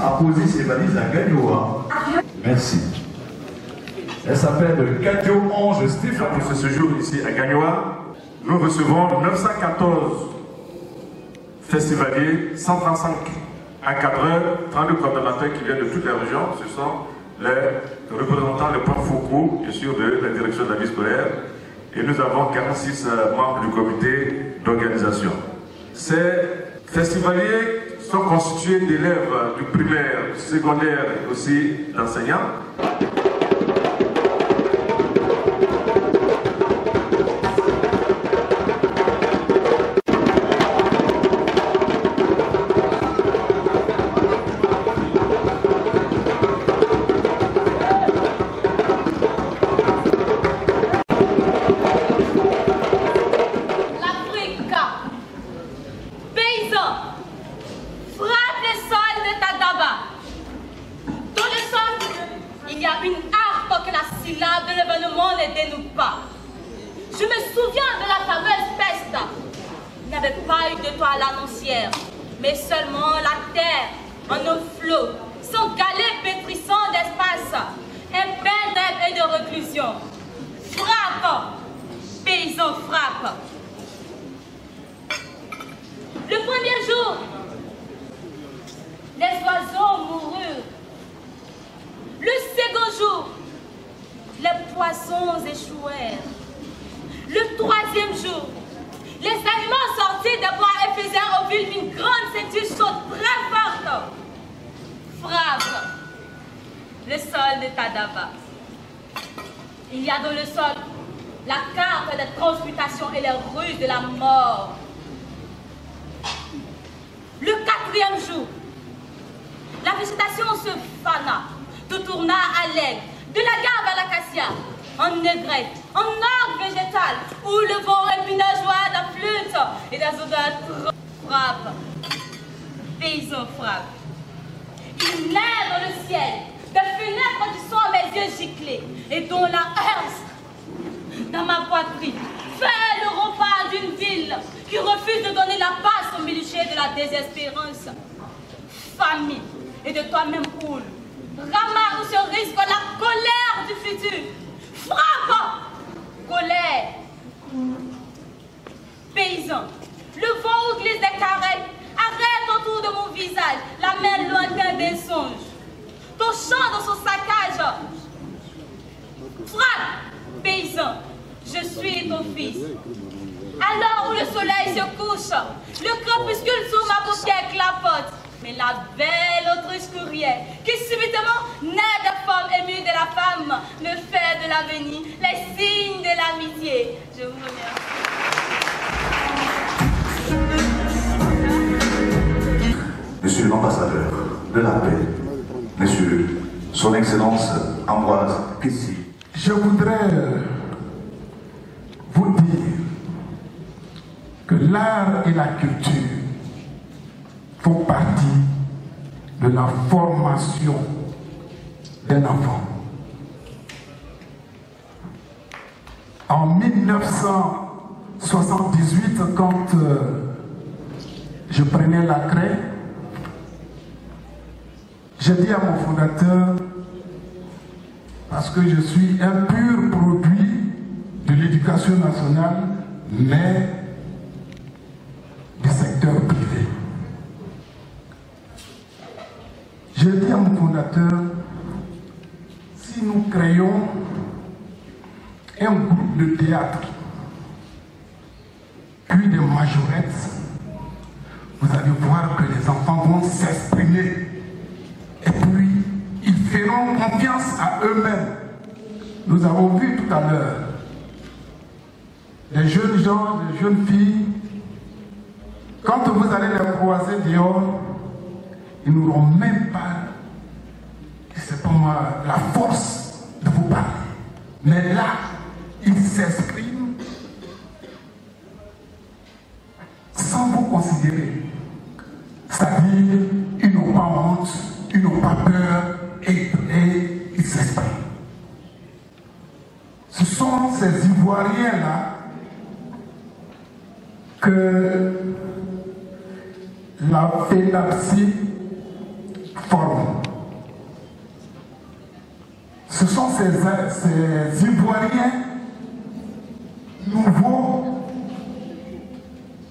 a posé ses valises à Gagnoa. Merci. Elle s'appelle Kadio Ange Stéphane. Pour ce séjour ici à Gagnoa, nous recevons 914 festivaliers, 135 encadreurs, 32 coordonnateurs qui viennent de toutes les régions. Ce sont les représentants, les points focaux, bien sûr, de la direction de la vie scolaire. Et nous avons 46 membres du comité d'organisation. Ces festivaliers sont constitués d'élèves du primaire, du secondaire et aussi d'enseignants. Mais seulement la terre, en eau flot, son galet pétrissant d'espace, un bain d'herbe et de reclusion. Frappe, paysan frappe. Le premier jour, les oiseaux moururent. Le second jour, les poissons échouèrent. Le troisième jour, les animaux sortis des bois et faisaient au ville une grande ceinture chaude très forte. Frappe le sol de Tadaba. Il y a dans le sol la carte des transmutations et les ruses de la mort. Le quatrième jour, la végétation se fana, tout tourna à l'aigle, de la garbe à l'acacia, en négrette, en arbre végétal, où le vent épineux joie de la flûte et des odeurs frappe. Paysan frappe. Il naît dans le ciel, des fenêtres qui sont à mes yeux giclés, et dont la herse, dans ma poitrine, fait le repas d'une ville qui refuse de donner la passe au milieu de la désespérance. Famille, et de toi-même houle, Rama où se risque la colère du futur. Frappe! Colère. Paysan, le vent où glisse des caresses arrête autour de mon visage la main lointaine des songes. Ton chant dans son saccage. Frappe! Paysan, je suis ton fils. Alors où le soleil se couche, le crépuscule sous ma paupière clapote. Mais la belle autruche courrière, qui subitement naît de forme émue de la femme, me fait de l'avenir les signes de l'amitié. Je vous remercie. Monsieur l'ambassadeur de la paix, Monsieur Son Excellence Ambroise Kissy. Je voudrais vous dire que l'art et la culture font partie de la formation d'un enfant. En 1978, quand je prenais la craie, j'ai dit à mon fondateur, parce que je suis un pur produit de l'éducation nationale, mais du secteur privé. J'ai dit à mon fondateur, si nous créons un groupe de théâtre, puis des majorettes, vous allez voir que les enfants vont s'exprimer. Et puis, ils feront confiance à eux-mêmes. Nous avons vu tout à l'heure les jeunes gens, les jeunes filles, quand vous allez les croiser dehors, ils n'auront même pas, c'est pour moi, la force de vous parler. Mais là, ils s'expriment sans vous considérer. C'est-à-dire, ils n'ont pas honte, ils n'ont pas peur et ils s'expriment. Ce sont ces Ivoiriens-là que la FENAPSI forme. Ce sont ces Ivoiriens nouveaux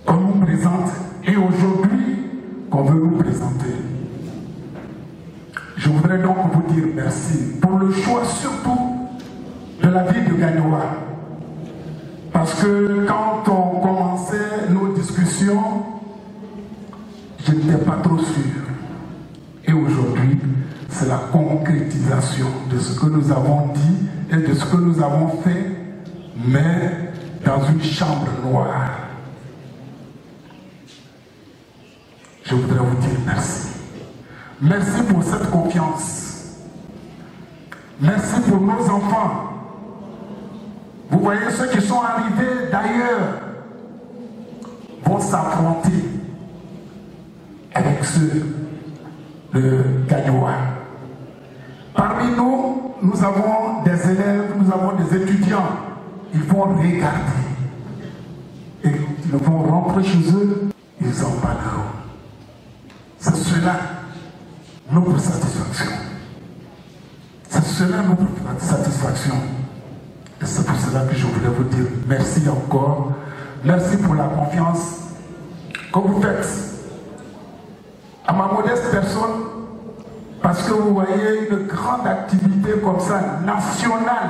qu'on nous présente et aujourd'hui qu'on veut nous présenter. Je voudrais donc vous dire merci pour le choix surtout de la ville de Gagnoa. Parce que quand on commençait nos discussions, je n'étais pas trop sûr. Et aujourd'hui, c'est la concrétisation de ce que nous avons dit et de ce que nous avons fait, mais dans une chambre noire. Je voudrais vous dire merci. Merci pour cette confiance. Merci pour nos enfants. Vous voyez, ceux qui sont arrivés d'ailleurs vont s'affronter avec ceux de Gagnoa. Parmi nous, nous avons des élèves, nous avons des étudiants. Ils vont regarder. Et ils vont rentrer chez eux, ils en parleront. C'est cela notre satisfaction. C'est cela notre satisfaction. Et c'est pour cela que je voulais vous dire merci encore. Merci pour la confiance que vous faites à ma modeste personne, parce que vous voyez une grande activité comme ça, nationale,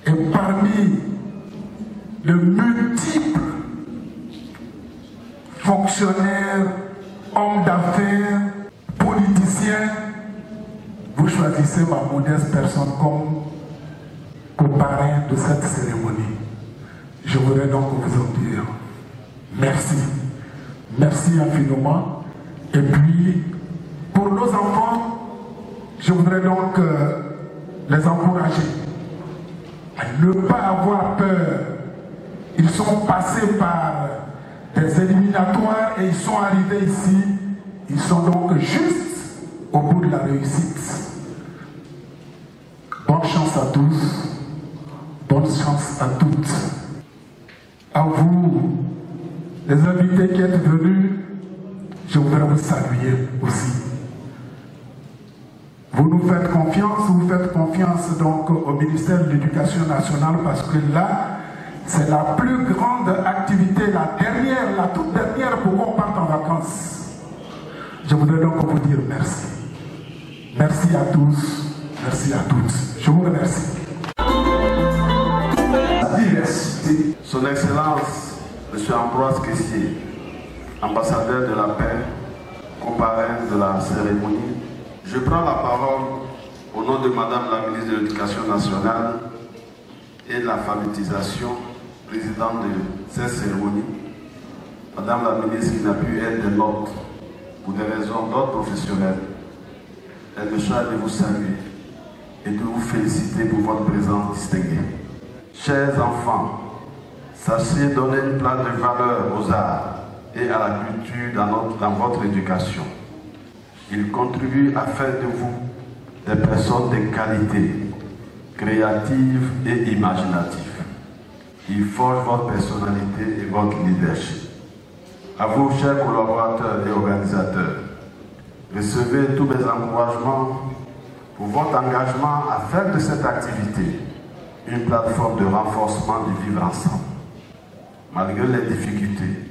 et parmi de multiples fonctionnaires, hommes d'affaires, politiciens, vous choisissez ma modeste personne comme parrain de cette cérémonie. Je voudrais donc vous en dire merci. Merci infiniment. Et puis, pour nos enfants, je voudrais donc les encourager à ne pas avoir peur. Ils sont passés par des éliminatoires et ils sont arrivés ici. Ils sont donc juste au bout de la réussite. Bonne chance à tous. Bonne chance à toutes. À vous, les invités qui êtes venus, je voudrais vous saluer aussi. Vous nous faites confiance, vous faites confiance donc au ministère de l'Éducation nationale parce que là, c'est la plus grande activité, la toute dernière pour qu'on parte en vacances. Je voudrais donc vous dire merci. Merci à tous, merci à toutes. Je vous remercie. La diversité. Son Excellence, M. Ambroise Kessié, ambassadeur de la paix, co-parrain de la cérémonie, je prends la parole au nom de Madame la ministre de l'Éducation nationale et de l'alphabétisation, présidente de cette cérémonie. Madame la ministre qui n'a pu être de nôtres pour des raisons d'ordre professionnel, elle me charge de vous saluer et de vous féliciter pour votre présence distinguée. Chers enfants, sachez donner une place de valeur aux arts et à la culture dans votre éducation. Il contribue à faire de vous des personnes de qualité, créatives et imaginatives. Il forge votre personnalité et votre leadership. À vous, chers collaborateurs et organisateurs, recevez tous mes encouragements pour votre engagement à faire de cette activité une plateforme de renforcement du vivre ensemble. Malgré les difficultés,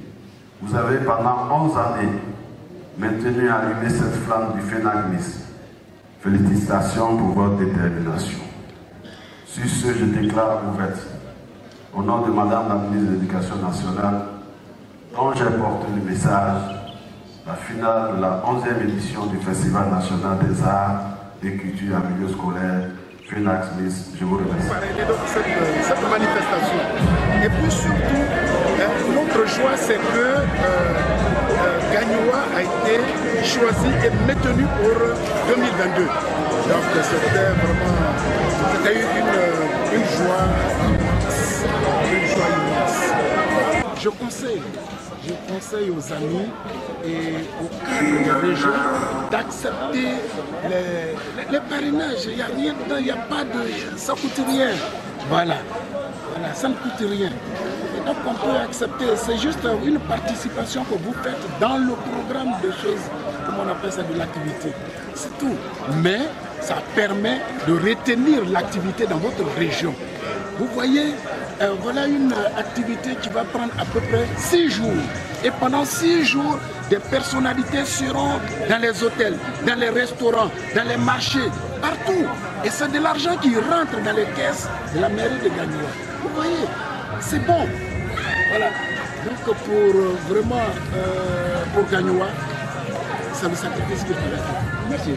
vous avez pendant 11 années maintenu à allumer cette flamme du phénagmisme. Félicitations pour votre détermination. Sur ce, je déclare ouverte, au nom de Madame la ministre de l'Éducation nationale, dont j'ai porté le message, la finale de la 11e édition du Festival national des arts et culture en milieu scolaire, Phénax Miss, je vous remercie. Cette manifestation. Et puis surtout, notre joie, c'est que Gagnoa a été choisi et maintenu pour 2022. Donc c'était vraiment une joie immense. Je conseille aux amis et aux cadres de région d'accepter les parrainages. Il n'y a pas de... ça ne coûte rien. Voilà, ça ne coûte rien. Et donc on peut accepter, c'est juste une participation que vous faites dans le programme de choses on appelle ça de l'activité. C'est tout. Mais ça permet de retenir l'activité dans votre région. Vous voyez, voilà une activité qui va prendre à peu près 6 jours. Et pendant 6 jours, des personnalités seront dans les hôtels, dans les restaurants, dans les marchés, partout. Et c'est de l'argent qui rentre dans les caisses de la mairie de Gagnoua. Vous voyez, c'est bon. Voilà. Donc pour vraiment, pour Gagnoua, c'est le sacrifice que je vais faire. Merci.